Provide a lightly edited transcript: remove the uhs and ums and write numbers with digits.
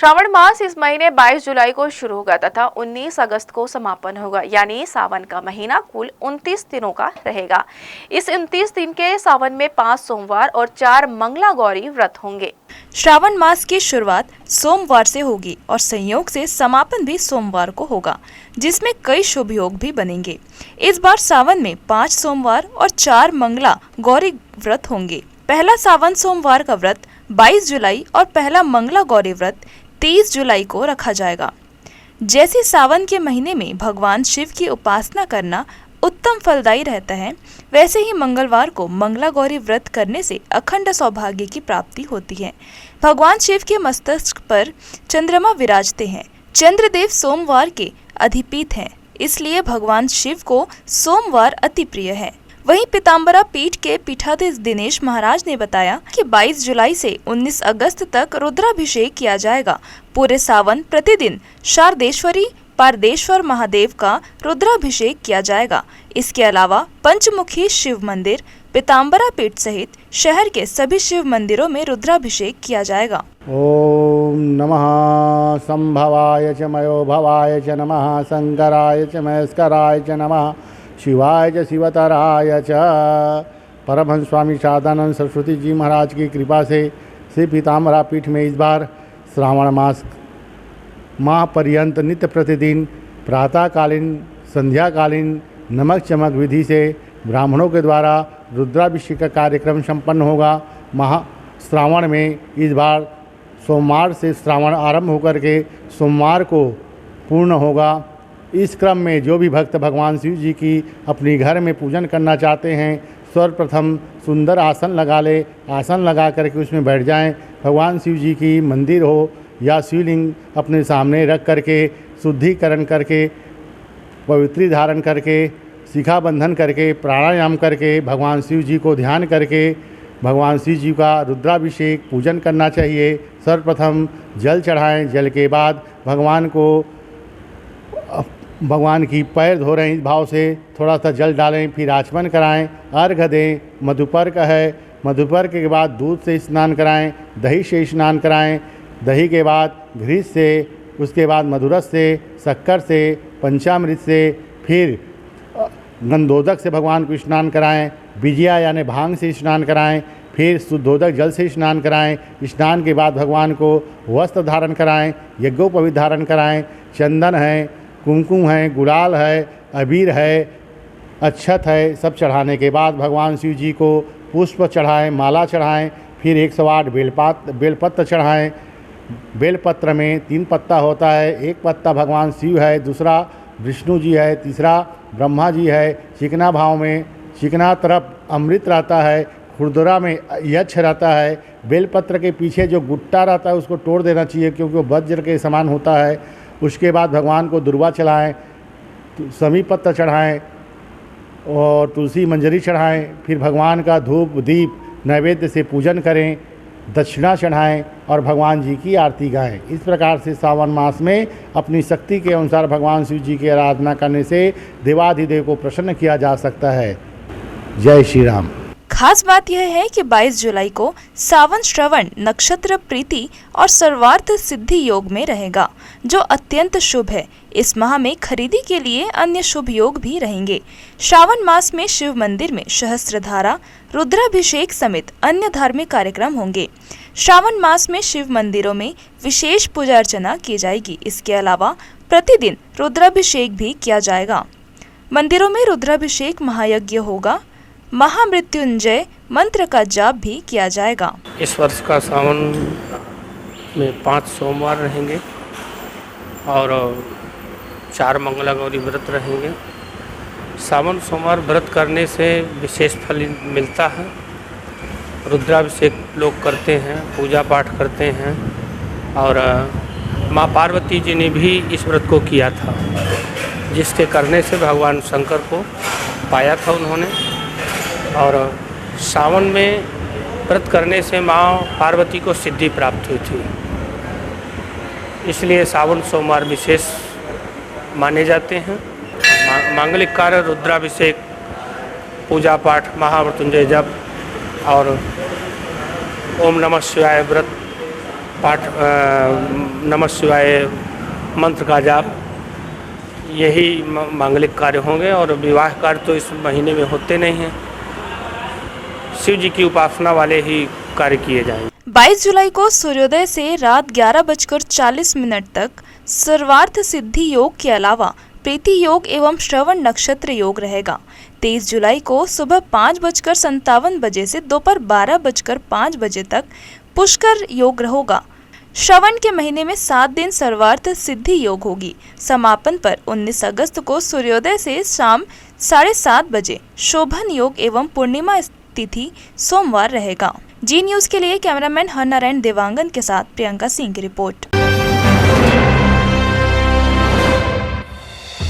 श्रावण मास इस महीने 22 जुलाई को शुरू होगा तथा 19 अगस्त को समापन होगा, यानी सावन का महीना कुल 29 दिनों का रहेगा। इस 29 दिन के सावन में 5 सोमवार और 4 मंगला गौरी व्रत होंगे। श्रावण मास की शुरुआत सोमवार से होगी और संयोग से समापन भी सोमवार को होगा, जिसमें कई शुभ योग भी बनेंगे। इस बार सावन में 5 सोमवार और 4 मंगला गौरी व्रत होंगे। पहला सावन सोमवार का व्रत 22 जुलाई और पहला मंगला गौरी व्रत 23 जुलाई को रखा जाएगा। जैसे सावन के महीने में भगवान शिव की उपासना करना उत्तम फलदायी रहता है, वैसे ही मंगलवार को मंगला गौरी व्रत करने से अखंड सौभाग्य की प्राप्ति होती है। भगवान शिव के मस्तक पर चंद्रमा विराजते हैं। चंद्रदेव सोमवार के अधिपति हैं, इसलिए भगवान शिव को सोमवार अति प्रिय है। वहीं पीताम्बरा पीठ के पीठाधीश दिनेश महाराज ने बताया कि 22 जुलाई से 19 अगस्त तक रुद्राभिषेक किया जाएगा। पूरे सावन प्रतिदिन शारदेश्वरी पारदेश्वर महादेव का रुद्राभिषेक किया जाएगा। इसके अलावा पंचमुखी शिव मंदिर, पीताम्बरा पीठ सहित शहर के सभी शिव मंदिरों में रुद्राभिषेक किया जाएगा। ओम नमः संभवाय च मयो भवाय च नमः, शंकराय च महेश्वराय च नमः, शिवाय च शिवतराय च। परमहंस स्वामी शारदानंद सरस्वती जी महाराज की कृपा से श्री पीताम्बरा पीठ में इस बार श्रावण मास माह पर्यंत नित्य प्रतिदिन प्रातःकालीन संध्याकालीन नमक चमक विधि से ब्राह्मणों के द्वारा रुद्राभिषेक का कार्यक्रम संपन्न होगा। श्रावण में इस बार सोमवार से श्रावण आरंभ होकर के सोमवार को पूर्ण होगा। इस क्रम में जो भी भक्त भगवान शिव जी की अपनी घर में पूजन करना चाहते हैं, सर्वप्रथम सुंदर आसन लगा ले। आसन लगा करके उसमें बैठ जाएं। भगवान शिव जी की मंदिर हो या शिवलिंग अपने सामने रख करके शुद्धिकरण करके पवित्री धारण करके शिखा बंधन करके प्राणायाम करके भगवान शिव जी को ध्यान करके भगवान शिव जी का रुद्राभिषेक पूजन करना चाहिए। सर्वप्रथम जल चढ़ाएं। जल के बाद भगवान की पैर धो रहे हैं, इस भाव से थोड़ा सा जल डालें, फिर आचमन कराएं, अर्घ दें। मधुपर्क है, मधुपर्क के बाद दूध से स्नान कराएं, दही से स्नान कराएं, दही के बाद घृत से, उसके बाद मधुरस से, शक्कर से, पंचामृत से, फिर गंधोदक से भगवान को स्नान कराएं, बिजिया यानी भांग से स्नान कराएं, फिर शुद्धोदक जल से स्नान कराएं। स्नान के बाद भगवान को वस्त्र धारण कराएं, यज्ञोपवीत धारण कराएं। चंदन है, कुमकुम है, गुलाल है, अबीर है, अक्षत है, सब चढ़ाने के बाद भगवान शिव जी को पुष्प चढ़ाएं, माला चढ़ाएं, फिर 108 बेलपत्र चढ़ाएं। बेलपत्र में 3 पत्ता होता है, एक पत्ता भगवान शिव है, दूसरा विष्णु जी है, तीसरा ब्रह्मा जी है। चिकना भाव में चिकना तरफ अमृत रहता है, खुरदुरा में यक्ष रहता है। बेलपत्र के पीछे जो गुट्टा रहता है उसको तोड़ देना चाहिए, क्योंकि वो वज्र के समान होता है। उसके बाद भगवान को दुर्वा चढ़ाएं, समी पत्र चढ़ाएं और तुलसी मंजरी चढ़ाएं। फिर भगवान का धूप दीप नैवेद्य से पूजन करें, दक्षिणा चढ़ाएं और भगवान जी की आरती गाएं। इस प्रकार से सावन मास में अपनी शक्ति के अनुसार भगवान शिव जी की आराधना करने से देवाधिदेव को प्रसन्न किया जा सकता है। जय श्री राम। खास बात यह है कि 22 जुलाई को सावन श्रवण नक्षत्र प्रीति और सर्वार्थ सिद्धि योग में रहेगा, जो अत्यंत शुभ है। इस माह में खरीदी के लिए अन्य शुभ योग भी रहेंगे। श्रावण मास में शिव मंदिर में सहस्त्रधारा, रुद्राभिषेक समेत अन्य धार्मिक कार्यक्रम होंगे। श्रावण मास में शिव मंदिरों में विशेष पूजा अर्चना की जाएगी। इसके अलावा प्रतिदिन रुद्राभिषेक भी किया जाएगा। मंदिरों में रुद्राभिषेक महायज्ञ होगा। महामृत्युंजय मंत्र का जाप भी किया जाएगा। इस वर्ष का सावन में 5 सोमवार रहेंगे और 4 मंगला गौरी व्रत रहेंगे। सावन सोमवार व्रत करने से विशेष फल मिलता है। रुद्राभिषेक लोग करते हैं, पूजा पाठ करते हैं और माँ पार्वती जी ने भी इस व्रत को किया था, जिसके करने से भगवान शंकर को पाया था उन्होंने। और सावन में व्रत करने से माँ पार्वती को सिद्धि प्राप्त हुई थी, इसलिए सावन सोमवार विशेष माने जाते हैं। मांगलिक कार्य रुद्राभिषेक, पूजा पाठ, महामृत्युंजय जप और ओम नमः शिवाय व्रत पाठ नमः शिवाय मंत्र का जाप, यही मांगलिक कार्य होंगे। और विवाह कार्य तो इस महीने में होते नहीं हैं, शिव जी की उपासना वाले ही कार्य किए जाएंगे। 22 जुलाई को सूर्योदय से रात 11:40 तक सर्वार्थ सिद्धि योग के अलावा प्रीति योग एवं श्रवण नक्षत्र योग रहेगा। 23 जुलाई को सुबह 5:57 से दोपहर 12:05 तक पुष्कर योग होगा। श्रवण के महीने में 7 दिन सर्वार्थ सिद्धि योग होगी। समापन पर 19 अगस्त को सूर्योदय से शाम 7:30 बजे शोभन योग एवं पूर्णिमा तिथि सोमवार रहेगा। जी न्यूज़ के लिए कैमरामैन हरनारायण देवांगन के साथ प्रियंका सिंह की रिपोर्ट।